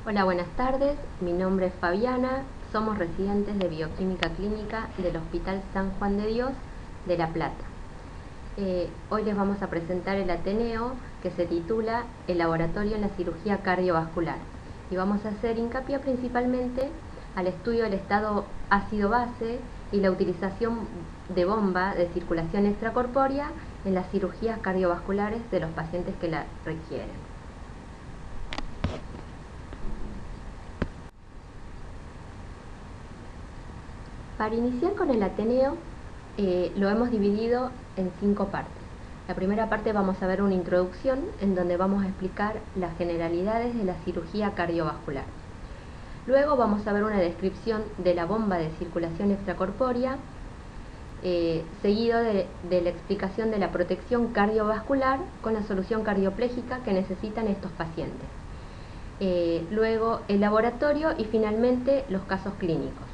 Hola, buenas tardes. Mi nombre es Fabiana. Somos residentes de Bioquímica Clínica del Hospital San Juan de Dios de La Plata. Hoy les vamos a presentar el Ateneo que se titula El Laboratorio en la Cirugía Cardiovascular. Y vamos a hacer hincapié principalmente al estudio del estado ácido-base y la utilización de bomba de circulación extracorpórea en las cirugías cardiovasculares de los pacientes que la requieren. Para iniciar con el Ateneo, lo hemos dividido en 5 partes. La primera parte vamos a ver una introducción en donde vamos a explicar las generalidades de la cirugía cardiovascular. Luego vamos a ver una descripción de la bomba de circulación extracorpórea, seguido de la explicación de la protección cardiovascular con la solución cardioplégica que necesitan estos pacientes. Luego el laboratorio y finalmente los casos clínicos.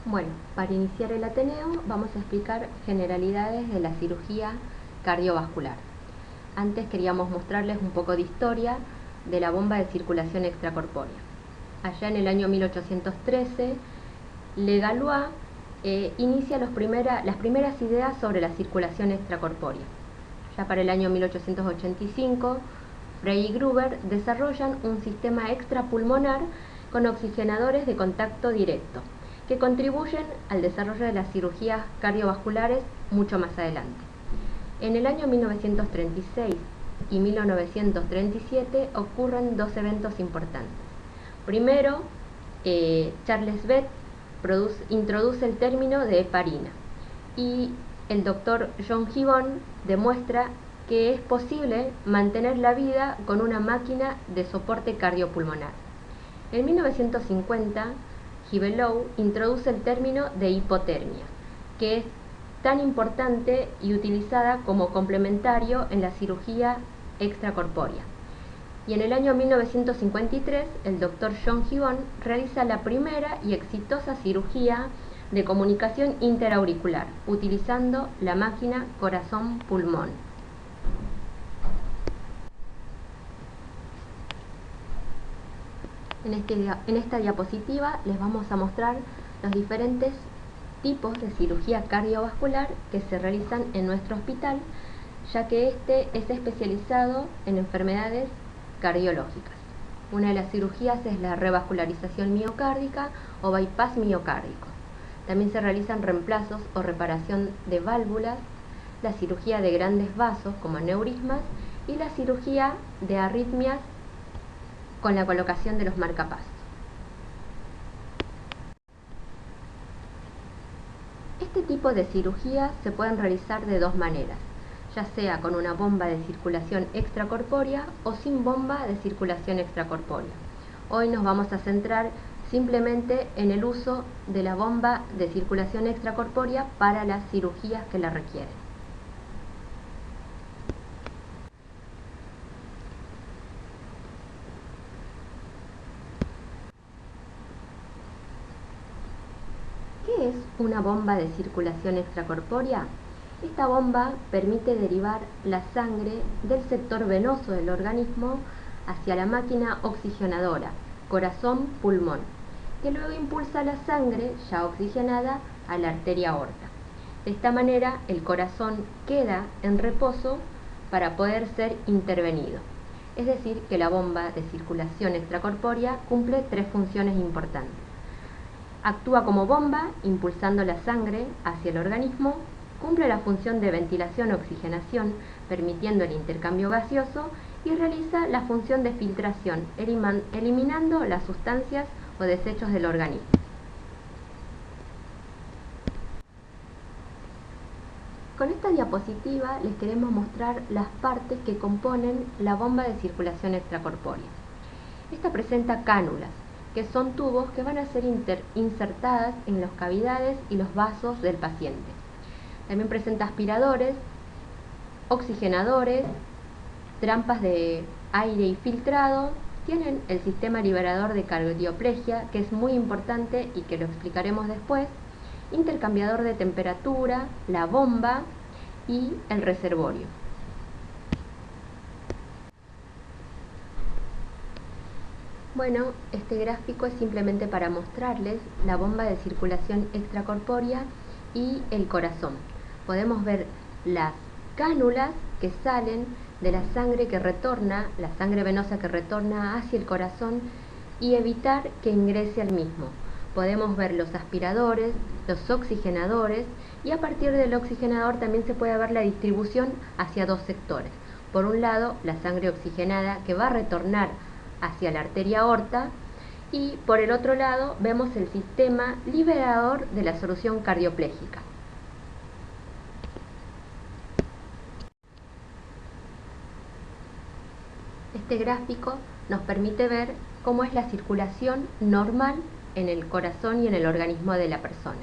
Bueno, para iniciar el Ateneo vamos a explicar generalidades de la cirugía cardiovascular. Antes queríamos mostrarles un poco de historia de la bomba de circulación extracorpórea. Allá en el año 1813, Levallois inicia las primeras ideas sobre la circulación extracorpórea. Ya para el año 1885, Frey y Gruber desarrollan un sistema extrapulmonar con oxigenadores de contacto directo, que contribuyen al desarrollo de las cirugías cardiovasculares mucho más adelante. En el año 1936 y 1937 ocurren dos eventos importantes. Primero, Charles Bett introduce el término de heparina y el doctor John Gibbon demuestra que es posible mantener la vida con una máquina de soporte cardiopulmonar. En 1950, Gibelou introduce el término de hipotermia, que es tan importante y utilizada como complementario en la cirugía extracorpórea. Y en el año 1953, el doctor John Gibbon realiza la primera y exitosa cirugía de comunicación interauricular, utilizando la máquina corazón-pulmón. En esta diapositiva les vamos a mostrar los diferentes tipos de cirugía cardiovascular que se realizan en nuestro hospital, ya que este es especializado en enfermedades cardiológicas. Una de las cirugías es la revascularización miocárdica o bypass miocárdico. También se realizan reemplazos o reparación de válvulas, la cirugía de grandes vasos como aneurismas y la cirugía de arritmias con la colocación de los marcapasos. Este tipo de cirugías se pueden realizar de dos maneras, ya sea con una bomba de circulación extracorpórea o sin bomba de circulación extracorpórea. Hoy nos vamos a centrar simplemente en el uso de la bomba de circulación extracorpórea para las cirugías que la requieren. ¿Qué es una bomba de circulación extracorpórea? Esta bomba permite derivar la sangre del sector venoso del organismo hacia la máquina oxigenadora, corazón-pulmón, que luego impulsa la sangre ya oxigenada a la arteria aorta. De esta manera, el corazón queda en reposo para poder ser intervenido. Es decir, que la bomba de circulación extracorpórea cumple tres funciones importantes. Actúa como bomba, impulsando la sangre hacia el organismo, cumple la función de ventilación-oxigenación, permitiendo el intercambio gaseoso, y realiza la función de filtración, eliminando las sustancias o desechos del organismo. Con esta diapositiva les queremos mostrar las partes que componen la bomba de circulación extracorpórea. Esta presenta cánulas, que son tubos que van a ser insertadas en las cavidades y los vasos del paciente. También presenta aspiradores, oxigenadores, trampas de aire y filtrado. Tienen el sistema liberador de cardioplegia, que es muy importante y que lo explicaremos después, intercambiador de temperatura, la bomba y el reservorio. Bueno, este gráfico es simplemente para mostrarles la bomba de circulación extracorpórea y el corazón. Podemos ver las cánulas que salen de la sangre que retorna, la sangre venosa que retorna hacia el corazón y evitar que ingrese al mismo. Podemos ver los aspiradores, los oxigenadores y a partir del oxigenador también se puede ver la distribución hacia dos sectores. Por un lado, la sangre oxigenada que va a retornar hacia la arteria aorta y por el otro lado vemos el sistema liberador de la solución cardioplégica. Este gráfico nos permite ver cómo es la circulación normal en el corazón y en el organismo de la persona.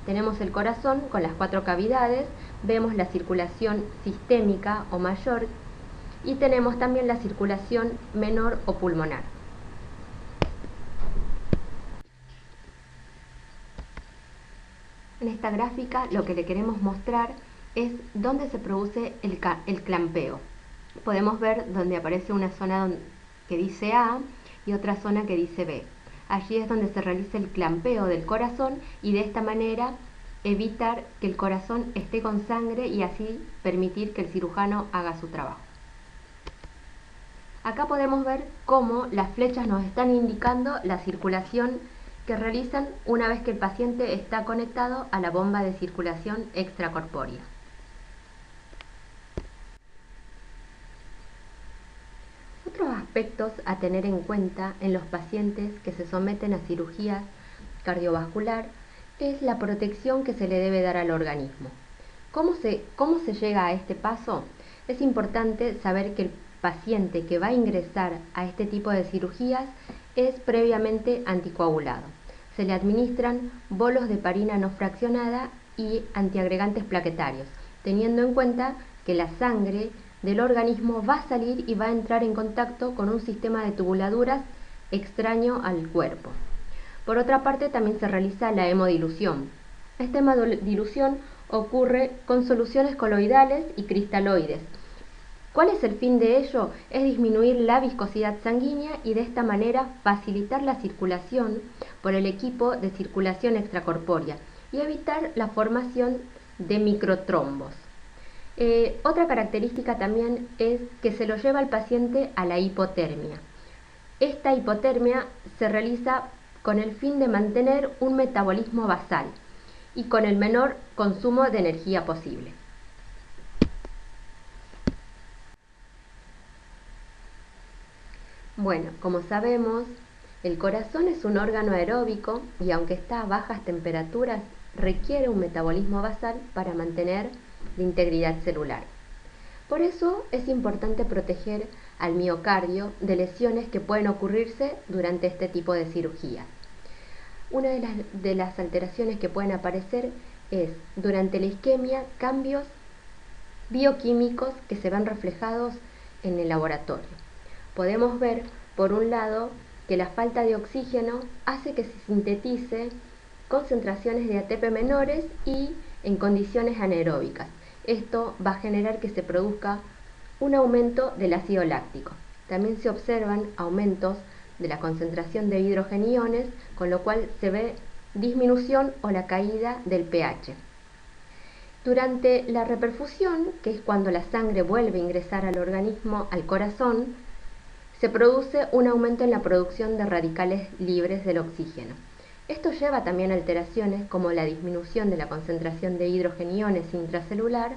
Tenemos el corazón con las 4 cavidades, vemos la circulación sistémica o mayor y tenemos también la circulación menor o pulmonar. En esta gráfica lo que le queremos mostrar es dónde se produce el clampeo. Podemos ver donde aparece una zona que dice A y otra zona que dice B. Allí es donde se realiza el clampeo del corazón y de esta manera evitar que el corazón esté con sangre y así permitir que el cirujano haga su trabajo. Acá podemos ver cómo las flechas nos están indicando la circulación que realizan una vez que el paciente está conectado a la bomba de circulación extracorpórea. Otros aspectos a tener en cuenta en los pacientes que se someten a cirugías cardiovascular es la protección que se le debe dar al organismo. ¿Cómo se llega a este paso? Es importante saber que el paciente que va a ingresar a este tipo de cirugías es previamente anticoagulado. Se le administran bolos de heparina no fraccionada y antiagregantes plaquetarios, teniendo en cuenta que la sangre del organismo va a salir y va a entrar en contacto con un sistema de tubuladuras extraño al cuerpo. Por otra parte, también se realiza la hemodilución. Esta hemodilución ocurre con soluciones coloidales y cristaloides. ¿Cuál es el fin de ello? Es disminuir la viscosidad sanguínea y de esta manera facilitar la circulación por el equipo de circulación extracorpórea y evitar la formación de microtrombos. Otra característica también es que se lo lleva al paciente a la hipotermia. Esta hipotermia se realiza con el fin de mantener un metabolismo basal y con el menor consumo de energía posible. Bueno, como sabemos, el corazón es un órgano aeróbico y aunque está a bajas temperaturas, requiere un metabolismo basal para mantener la integridad celular. Por eso es importante proteger al miocardio de lesiones que pueden ocurrirse durante este tipo de cirugías. Una de las alteraciones que pueden aparecer es durante la isquemia cambios bioquímicos que se ven reflejados en el laboratorio. Podemos ver, por un lado, que la falta de oxígeno hace que se sintetice concentraciones de ATP menores y en condiciones anaeróbicas. Esto va a generar que se produzca un aumento del ácido láctico. También se observan aumentos de la concentración de hidrogeniones, con lo cual se ve disminución o la caída del pH. Durante la reperfusión, que es cuando la sangre vuelve a ingresar al organismo, al corazón, se produce un aumento en la producción de radicales libres del oxígeno. Esto lleva también a alteraciones como la disminución de la concentración de hidrogeniones intracelular,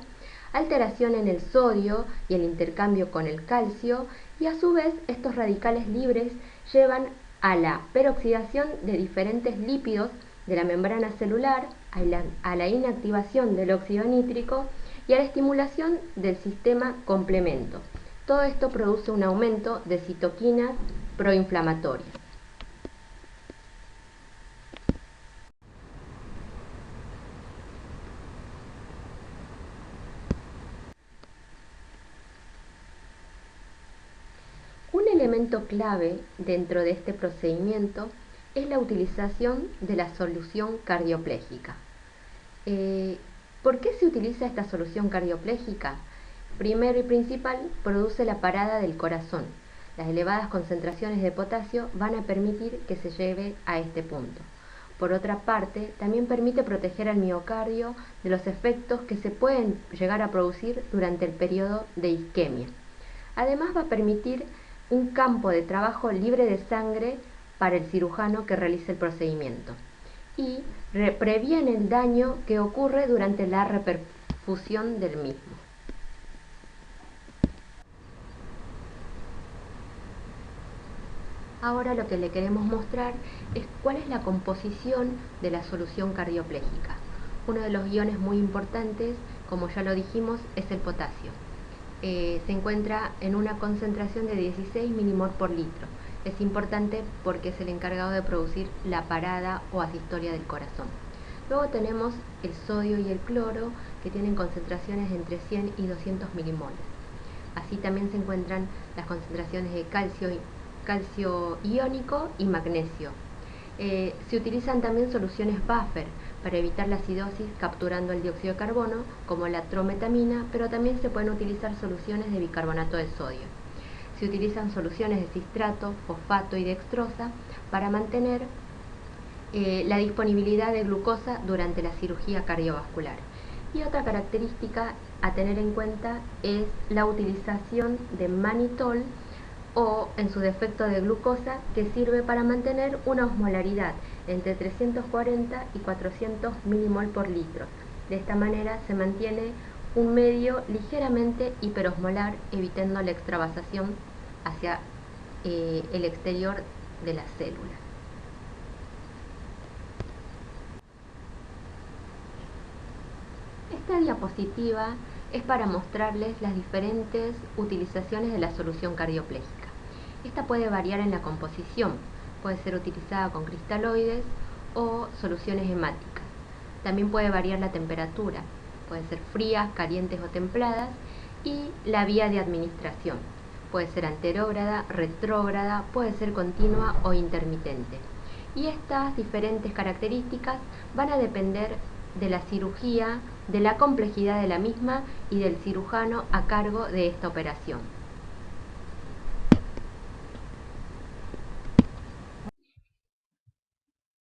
alteración en el sodio y el intercambio con el calcio, y a su vez estos radicales libres llevan a la peroxidación de diferentes lípidos de la membrana celular, a la inactivación del óxido nítrico y a la estimulación del sistema complemento. Todo esto produce un aumento de citoquinas proinflamatorias. Un elemento clave dentro de este procedimiento es la utilización de la solución cardioplégica. ¿Por qué se utiliza esta solución cardioplégica? Primero y principal, produce la parada del corazón. Las elevadas concentraciones de potasio van a permitir que se lleve a este punto. Por otra parte, también permite proteger al miocardio de los efectos que se pueden llegar a producir durante el periodo de isquemia. Además, va a permitir un campo de trabajo libre de sangre para el cirujano que realice el procedimiento y previene el daño que ocurre durante la reperfusión del mismo. Ahora lo que le queremos mostrar es cuál es la composición de la solución cardioplégica. Uno de los iones muy importantes, como ya lo dijimos, es el potasio. Se encuentra en una concentración de 16 milimol por litro. Es importante porque es el encargado de producir la parada o asistolia del corazón. Luego tenemos el sodio y el cloro, que tienen concentraciones entre 100 y 200 milimoles. Así también se encuentran las concentraciones de calcio iónico y magnesio. Se utilizan también soluciones buffer para evitar la acidosis capturando el dióxido de carbono, como la trometamina, pero también se pueden utilizar soluciones de bicarbonato de sodio. Se utilizan soluciones de cistrato, fosfato y dextrosa para mantener la disponibilidad de glucosa durante la cirugía cardiovascular. Y otra característica a tener en cuenta es la utilización de mannitol o en su defecto de glucosa, que sirve para mantener una osmolaridad entre 340 y 400 milimol por litro. De esta manera se mantiene un medio ligeramente hiperosmolar, evitando la extravasación hacia el exterior de las células. Esta diapositiva es para mostrarles las diferentes utilizaciones de la solución cardioplégica. Esta puede variar en la composición, puede ser utilizada con cristaloides o soluciones hemáticas. También puede variar la temperatura, pueden ser frías, calientes o templadas, y la vía de administración. Puede ser anterógrada, retrógrada, puede ser continua o intermitente. Y estas diferentes características van a depender de la cirugía, de la complejidad de la misma y del cirujano a cargo de esta operación.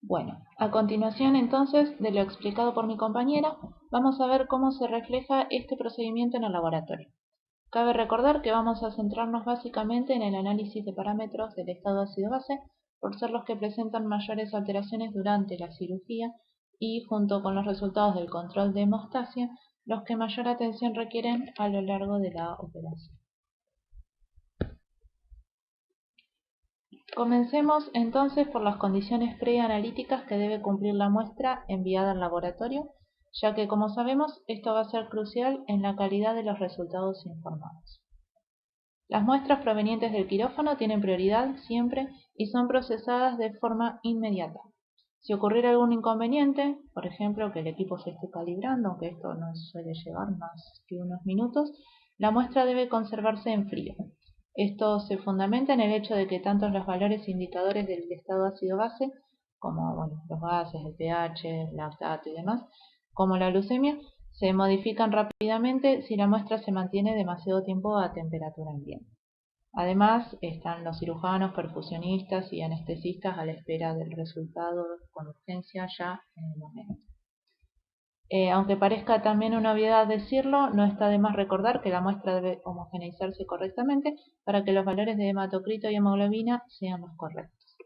Bueno, a continuación entonces de lo explicado por mi compañera, vamos a ver cómo se refleja este procedimiento en el laboratorio. Cabe recordar que vamos a centrarnos básicamente en el análisis de parámetros del estado ácido-base, por ser los que presentan mayores alteraciones durante la cirugía y, junto con los resultados del control de hemostasia, los que mayor atención requieren a lo largo de la operación. Comencemos entonces por las condiciones preanalíticas que debe cumplir la muestra enviada al laboratorio, ya que, como sabemos, esto va a ser crucial en la calidad de los resultados informados. Las muestras provenientes del quirófano tienen prioridad siempre y son procesadas de forma inmediata. Si ocurriera algún inconveniente, por ejemplo que el equipo se esté calibrando, aunque esto no suele llevar más que unos minutos, la muestra debe conservarse en frío. Esto se fundamenta en el hecho de que tanto los valores indicadores del estado ácido-base, como los gases, el pH, el lactato y demás, como la glucemia, se modifican rápidamente si la muestra se mantiene demasiado tiempo a temperatura ambiente. Además, están los cirujanos, perfusionistas y anestesistas a la espera del resultado con urgencia ya en el momento. Aunque parezca también una obviedad decirlo, no está de más recordar que la muestra debe homogeneizarse correctamente para que los valores de hematocrito y hemoglobina sean los correctos.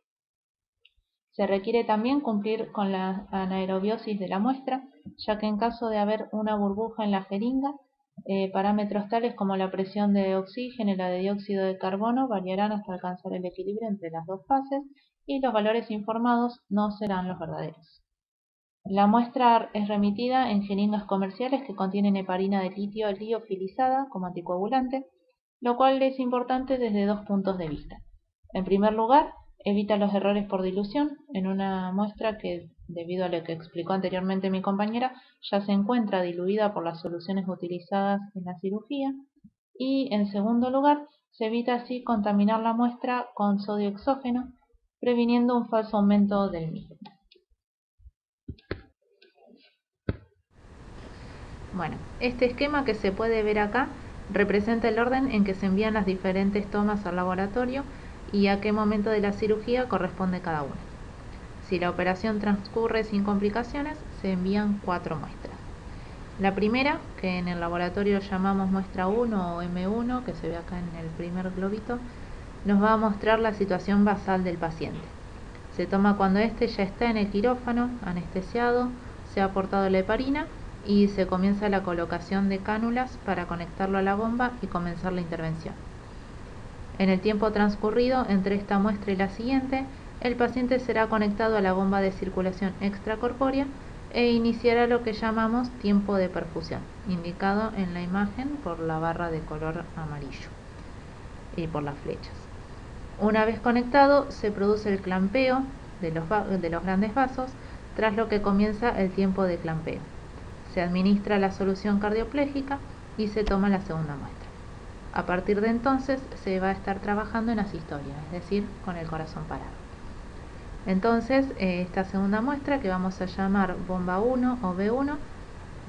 Se requiere también cumplir con la anaerobiosis de la muestra, ya que en caso de haber una burbuja en la jeringa, parámetros tales como la presión de oxígeno y la de dióxido de carbono variarán hasta alcanzar el equilibrio entre las dos fases y los valores informados no serán los verdaderos. La muestra es remitida en jeringas comerciales que contienen heparina de litio liofilizada como anticoagulante, lo cual es importante desde dos puntos de vista. En primer lugar, evita los errores por dilución en una muestra que, debido a lo que explicó anteriormente mi compañera, ya se encuentra diluida por las soluciones utilizadas en la cirugía. Y, en segundo lugar, se evita así contaminar la muestra con sodio exógeno, previniendo un falso aumento del mismo. Bueno, este esquema que se puede ver acá representa el orden en que se envían las diferentes tomas al laboratorio y a qué momento de la cirugía corresponde cada una. Si la operación transcurre sin complicaciones, se envían 4 muestras. La primera, que en el laboratorio llamamos muestra 1 o M1, que se ve acá en el primer globito, nos va a mostrar la situación basal del paciente. Se toma cuando éste ya está en el quirófano, anestesiado, se ha aportado la heparina y se comienza la colocación de cánulas para conectarlo a la bomba y comenzar la intervención. En el tiempo transcurrido entre esta muestra y la siguiente, el paciente será conectado a la bomba de circulación extracorpórea e iniciará lo que llamamos tiempo de perfusión, indicado en la imagen por la barra de color amarillo y por las flechas. Una vez conectado, se produce el clampeo de los grandes vasos, tras lo que comienza el tiempo de clampeo. Se administra la solución cardioplégica y se toma la segunda muestra. A partir de entonces se va a estar trabajando en asistolia, es decir, con el corazón parado. Entonces, esta segunda muestra, que vamos a llamar bomba 1 o B1,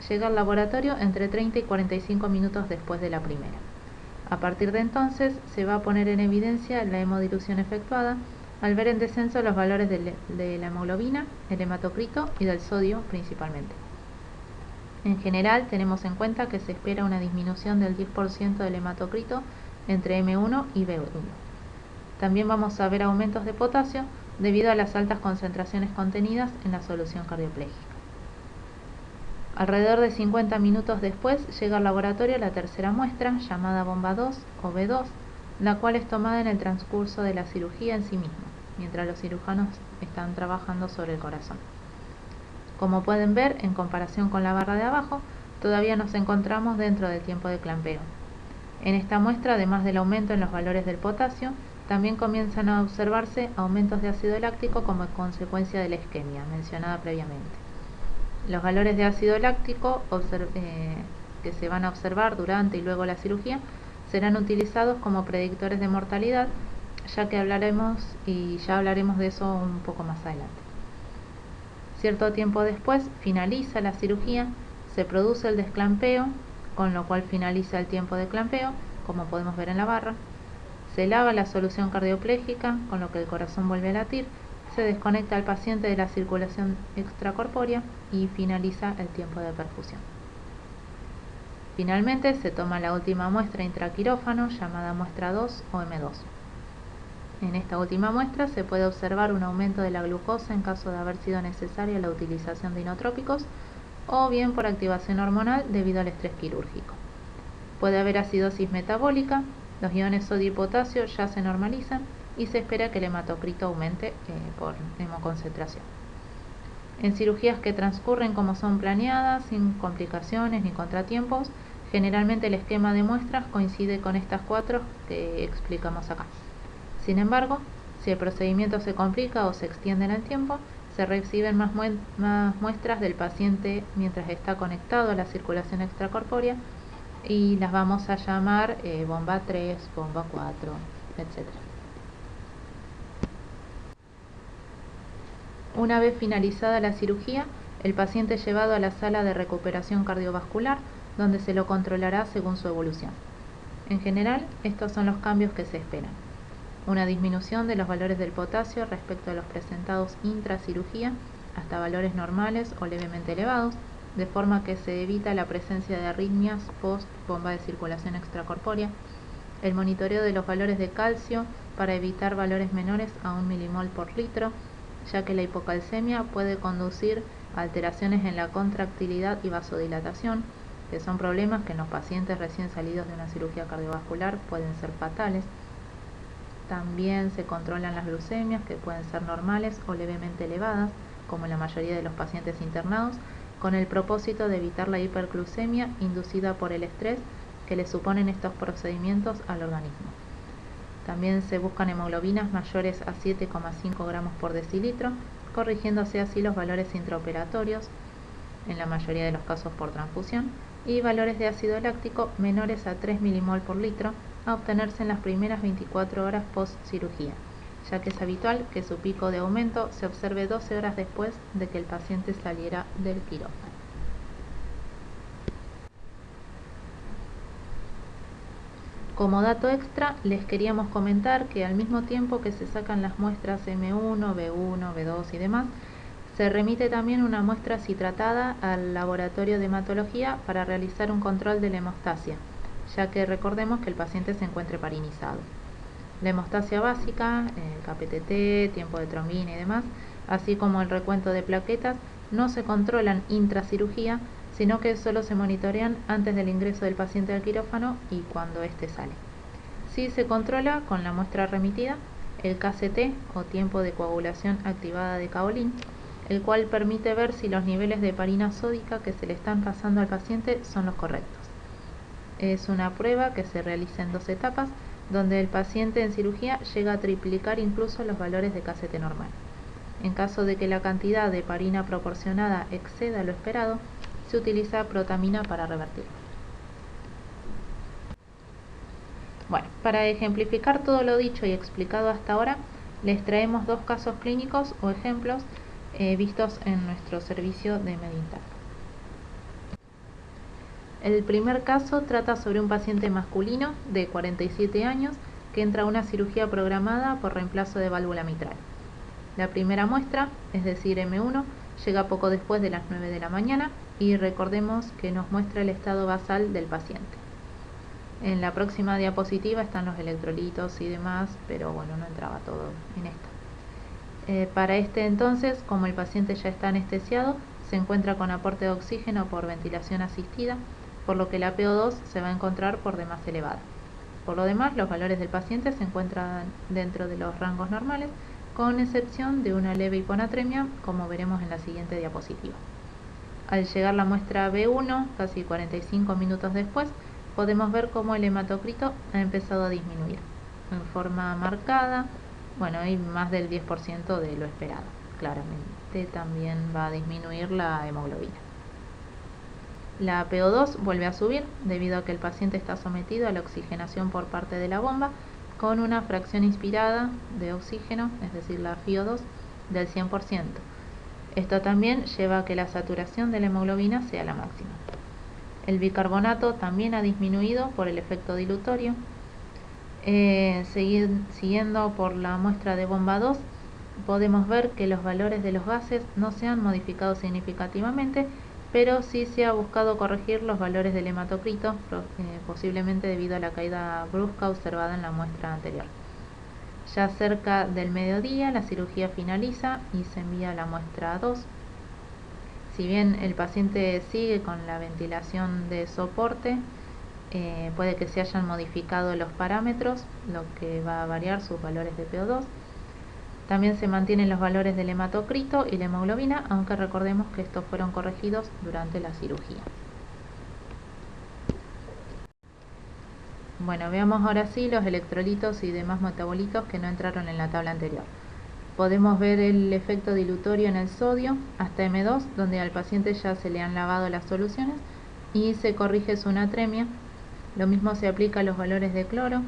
llega al laboratorio entre 30 y 45 minutos después de la primera. A partir de entonces se va a poner en evidencia la hemodilución efectuada al ver en descenso los valores de la hemoglobina, el hematocrito y del sodio principalmente. En general tenemos en cuenta que se espera una disminución del 10% del hematocrito entre M1 y B1. También vamos a ver aumentos de potasio debido a las altas concentraciones contenidas en la solución cardioplégica. Alrededor de 50 minutos después llega al laboratorio la tercera muestra, llamada bomba 2 o B2, la cual es tomada en el transcurso de la cirugía en sí misma, mientras los cirujanos están trabajando sobre el corazón. Como pueden ver, en comparación con la barra de abajo, todavía nos encontramos dentro del tiempo de clampeo. En esta muestra, además del aumento en los valores del potasio, también comienzan a observarse aumentos de ácido láctico como consecuencia de la isquemia mencionada previamente. Los valores de ácido láctico que se van a observar durante y luego la cirugía serán utilizados como predictores de mortalidad, ya hablaremos de eso un poco más adelante. Cierto tiempo después finaliza la cirugía, se produce el desclampeo, con lo cual finaliza el tiempo de clampeo, como podemos ver en la barra. Se lava la solución cardioplégica, con lo que el corazón vuelve a latir, se desconecta al paciente de la circulación extracorpórea y finaliza el tiempo de perfusión. Finalmente se toma la última muestra intraquirófano, llamada muestra 2 o M2. En esta última muestra se puede observar un aumento de la glucosa en caso de haber sido necesaria la utilización de inotrópicos o bien por activación hormonal debido al estrés quirúrgico. Puede haber acidosis metabólica, los iones sodio y potasio ya se normalizan y se espera que el hematocrito aumente por hemoconcentración. En cirugías que transcurren como son planeadas, sin complicaciones ni contratiempos, generalmente el esquema de muestras coincide con estas 4 que explicamos acá. Sin embargo, si el procedimiento se complica o se extiende en el tiempo, se reciben más muestras del paciente mientras está conectado a la circulación extracorpórea y las vamos a llamar bomba 3, bomba 4, etc. Una vez finalizada la cirugía, el paciente es llevado a la sala de recuperación cardiovascular, donde se lo controlará según su evolución. En general, estos son los cambios que se esperan. Una disminución de los valores del potasio respecto a los presentados intracirugía hasta valores normales o levemente elevados, de forma que se evita la presencia de arritmias post bomba de circulación extracorpórea, el monitoreo de los valores de calcio para evitar valores menores a 1 milimol por litro, ya que la hipocalcemia puede conducir a alteraciones en la contractilidad y vasodilatación, que son problemas que en los pacientes recién salidos de una cirugía cardiovascular pueden ser fatales. También se controlan las glucemias, que pueden ser normales o levemente elevadas, como en la mayoría de los pacientes internados, con el propósito de evitar la hiperglucemia inducida por el estrés que le suponen estos procedimientos al organismo. También se buscan hemoglobinas mayores a 7,5 gramos por decilitro, corrigiéndose así los valores intraoperatorios, en la mayoría de los casos por transfusión, y valores de ácido láctico menores a 3 milimol por litro, a obtenerse en las primeras 24 horas post cirugía, ya que es habitual que su pico de aumento se observe 12 horas después de que el paciente saliera del quirófano. Como dato extra, les queríamos comentar que al mismo tiempo que se sacan las muestras M1, B1, B2 y demás, se remite también una muestra citratada al laboratorio de hematología para realizar un control de la hemostasia, ya que recordemos que el paciente se encuentre parinizado. La hemostasia básica, el KPTT, tiempo de trombina y demás, así como el recuento de plaquetas, no se controlan intracirugía, sino que solo se monitorean antes del ingreso del paciente al quirófano y cuando éste sale. Sí se controla con la muestra remitida el KCT o tiempo de coagulación activada de caolín, el cual permite ver si los niveles de heparina sódica que se le están pasando al paciente son los correctos. Es una prueba que se realiza en 2 etapas, donde el paciente en cirugía llega a triplicar incluso los valores de KCT normal. En caso de que la cantidad de heparina proporcionada exceda lo esperado, se utiliza protamina para revertirlo. Bueno, para ejemplificar todo lo dicho y explicado hasta ahora, les traemos 2 casos clínicos o ejemplos vistos en nuestro servicio de Medinter. El primer caso trata sobre un paciente masculino de 47 años que entra a una cirugía programada por reemplazo de válvula mitral. La primera muestra, es decir M1, llega poco después de las 9 de la mañana y recordemos que nos muestra el estado basal del paciente. En la próxima diapositiva están los electrolitos y demás, pero bueno, no entraba todo en esta. Para este entonces, como el paciente ya está anestesiado, se encuentra con aporte de oxígeno por ventilación asistida, por lo que la PO2 se va a encontrar por demás elevada. Por lo demás, los valores del paciente se encuentran dentro de los rangos normales, con excepción de una leve hiponatremia, como veremos en la siguiente diapositiva. Al llegar la muestra B1, casi 45 minutos después, podemos ver cómo el hematocrito ha empezado a disminuir en forma marcada, bueno, hay más del 10% de lo esperado. Claramente también va a disminuir la hemoglobina. La PO2 vuelve a subir debido a que el paciente está sometido a la oxigenación por parte de la bomba con una fracción inspirada de oxígeno, es decir, la FiO2, del 100%. Esto también lleva a que la saturación de la hemoglobina sea la máxima. El bicarbonato también ha disminuido por el efecto dilutorio. Siguiendo por la muestra de bomba 2, podemos ver que los valores de los gases no se han modificado significativamente, pero sí se ha buscado corregir los valores del hematocrito, posiblemente debido a la caída brusca observada en la muestra anterior. Ya cerca del mediodía, la cirugía finaliza y se envía la muestra 2. Si bien el paciente sigue con la ventilación de soporte, puede que se hayan modificado los parámetros, lo que va a variar sus valores de PO2. También se mantienen los valores del hematocrito y la hemoglobina, aunque recordemos que estos fueron corregidos durante la cirugía. Bueno, veamos ahora sí los electrolitos y demás metabolitos que no entraron en la tabla anterior. Podemos ver el efecto dilutorio en el sodio hasta M2, donde al paciente ya se le han lavado las soluciones y se corrige su natremia. Lo mismo se aplica a los valores de cloro.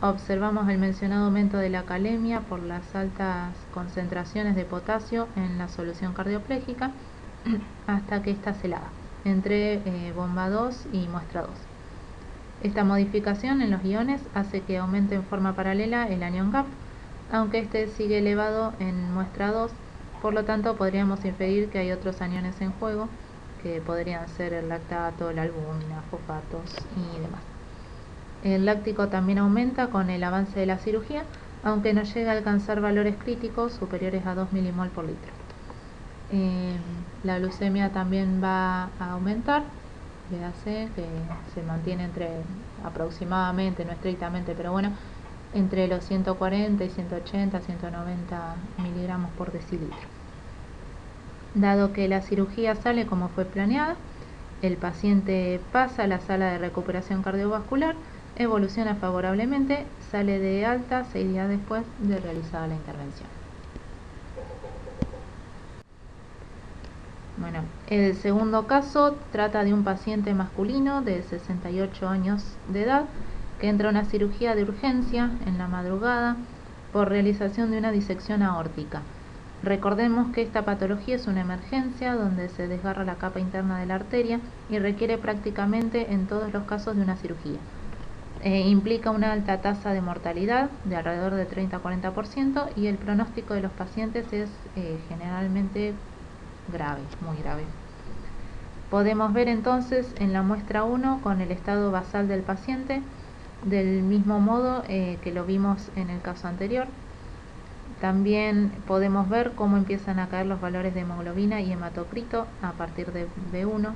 Observamos el mencionado aumento de la calemia por las altas concentraciones de potasio en la solución cardioplégica hasta que ésta se lava entre bomba 2 y muestra 2. Esta modificación en los iones hace que aumente en forma paralela el anion gap, aunque este sigue elevado en muestra 2, por lo tanto podríamos inferir que hay otros aniones en juego, que podrían ser el lactato, la albúmina, fosfatos y demás. El láctico también aumenta con el avance de la cirugía, aunque no llega a alcanzar valores críticos superiores a 2 milimol por litro. La glucemia también va a aumentar, véase que se mantiene entre aproximadamente, no estrictamente, pero bueno, entre los 140 y 180, 190 miligramos por decilitro. Dado que la cirugía sale como fue planeada, el paciente pasa a la sala de recuperación cardiovascular, evoluciona favorablemente, sale de alta 6 días después de realizada la intervención. Bueno, el segundo caso trata de un paciente masculino de 68 años de edad que entra a una cirugía de urgencia en la madrugada por realización de una disección aórtica. Recordemos que esta patología es una emergencia donde se desgarra la capa interna de la arteria y requiere prácticamente en todos los casos de una cirugía. implica una alta tasa de mortalidad de alrededor de 30-40% y el pronóstico de los pacientes es generalmente grave, muy grave. Podemos ver entonces en la muestra 1 con el estado basal del paciente, del mismo modo que lo vimos en el caso anterior. También podemos ver cómo empiezan a caer los valores de hemoglobina y hematocrito a partir de B1.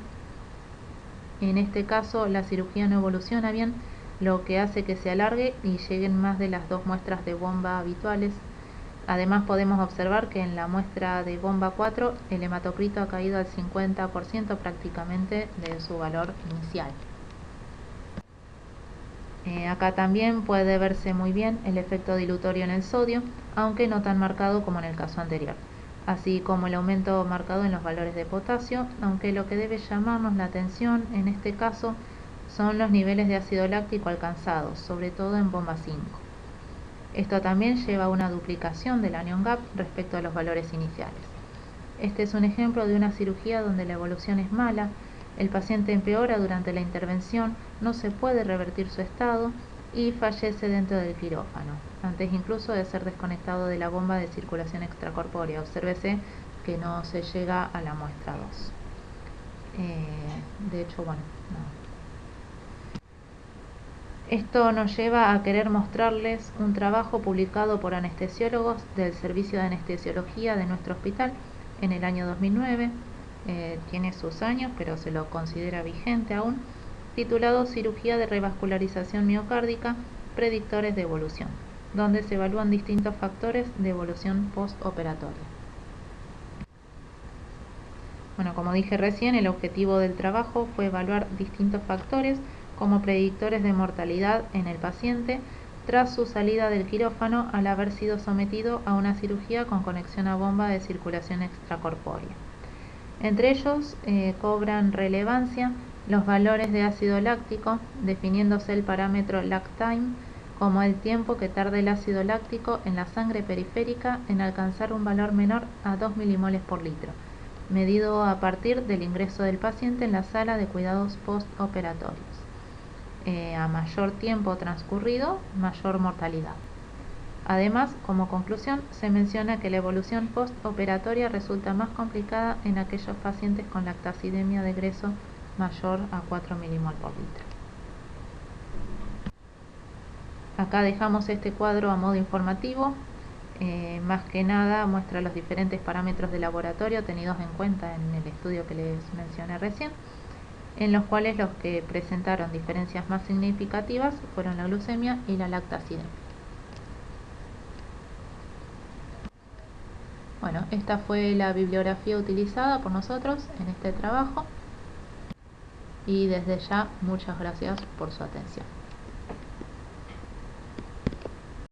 En este caso la cirugía no evoluciona bien, lo que hace que se alargue y lleguen más de las 2 muestras de bomba habituales. Además podemos observar que en la muestra de bomba 4 el hematocrito ha caído al 50% prácticamente de su valor inicial. Acá también puede verse muy bien el efecto dilutorio en el sodio, aunque no tan marcado como en el caso anterior, así como el aumento marcado en los valores de potasio, aunque lo que debe llamarnos la atención en este caso son los niveles de ácido láctico alcanzados, sobre todo en bomba 5. Esto también lleva a una duplicación del anion gap respecto a los valores iniciales. Este es un ejemplo de una cirugía donde la evolución es mala, el paciente empeora durante la intervención, no se puede revertir su estado y fallece dentro del quirófano, antes incluso de ser desconectado de la bomba de circulación extracorpórea. Obsérvese que no se llega a la muestra 2. De hecho, bueno, no. Esto nos lleva a querer mostrarles un trabajo publicado por anestesiólogos del Servicio de Anestesiología de nuestro hospital en el año 2009, tiene sus años pero se lo considera vigente aún, titulado Cirugía de revascularización miocárdica, predictores de evolución, donde se evalúan distintos factores de evolución postoperatoria. Bueno, como dije recién, el objetivo del trabajo fue evaluar distintos factores como predictores de mortalidad en el paciente tras su salida del quirófano al haber sido sometido a una cirugía con conexión a bomba de circulación extracorpórea. Entre ellos cobran relevancia los valores de ácido láctico, definiéndose el parámetro LACTime como el tiempo que tarda el ácido láctico en la sangre periférica en alcanzar un valor menor a 2 milimoles por litro, medido a partir del ingreso del paciente en la sala de cuidados postoperatorios. A mayor tiempo transcurrido, mayor mortalidad. Además, como conclusión, se menciona que la evolución postoperatoria resulta más complicada en aquellos pacientes con lactacidemia de egreso mayor a 4 milimol por litro. Acá dejamos este cuadro a modo informativo. Más que nada muestra los diferentes parámetros de laboratorio tenidos en cuenta en el estudio que les mencioné recién, en los cuales los que presentaron diferencias más significativas fueron la glucemia y la lactacidemia. Bueno, esta fue la bibliografía utilizada por nosotros en este trabajo y desde ya muchas gracias por su atención.